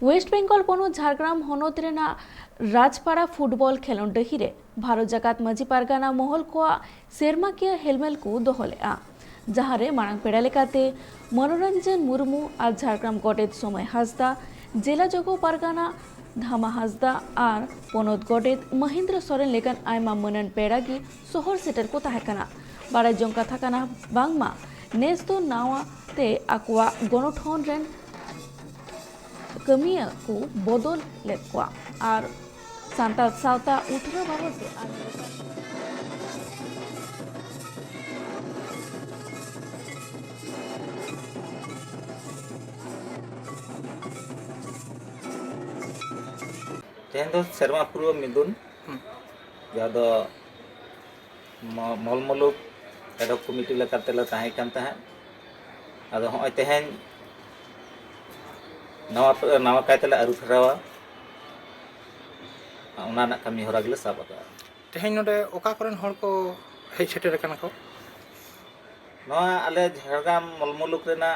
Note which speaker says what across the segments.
Speaker 1: waste Bengal पनत Jhargram हनत Raina राजपाड़ा football खेलों डहिरे भारत जाकात माजी पारगाना महल को सेरमाकिया हेलमेल को दोहलेआ जहारे मांग पेड़ा लेकाते मनोरंजन मुर्मू और झारग्राम गडेत समय हासदा जिला जगो पारगाना धामा हासदा और पनत गडेत महेंद्र सोरेन लेकान आयमा मनन पेड़ागी शहर सेटर को ताहेकाना बाराय जंग कथा काना बांगमा नेस दो नावाते आकुआ गणठन रेन कमिया को बदल लेकुआ और सांताल सावता उठरा बाबते
Speaker 2: तेहन दो सेरमा पूर्व मिदुन जहाँ दो मल मुलुक एडक कमिटी लेकाते ला ताहे कान ताहे आदो होय तेहन नवा कायतले आरु फेरावा ओना ना कमी होरा गिले साब आका
Speaker 3: तेहन नोडे ओका करन हर को हेज सेटर काना को
Speaker 2: नवा आले झारग्राम मलमुलुक रेना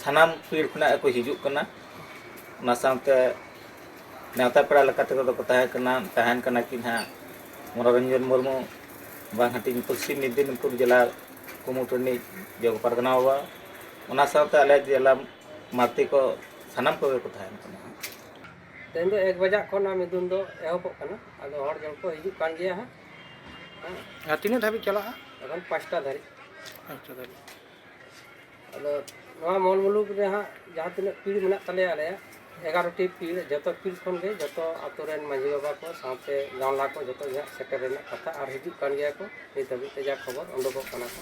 Speaker 2: सानाम पीड़ खुना को हिजुक कना ओना सामते नेवता पेड़ा लेकाते को ताहेन कना कि हा मनोरंजन मुर्मू बांग हटिंग पश्चिम मेदिनीपुर जिला कुमुटनी जगो पारगना हुआ ओना सामते आले जिला माती को सानाम को ताहेन कना
Speaker 4: तेन दो 1 बजा खना मिदुन दो एहबो कना आदो हर जन को हिजुक कान गया हा
Speaker 3: तीन धाबी चला
Speaker 4: এখন 5টা धारी
Speaker 3: अच्छा धाबी
Speaker 4: आदो नवा मल मुलुक रे हा जहां तिना पीड़ मेना तले आले 11टी पीड़ जतो पीड़ खन गे जतो आतोरेन मांझी बाबा को साथे गांवला को जतो सेटर रेना कथा और हिजुक कान गया को ए धाबी ते जा खबर उंडको कना को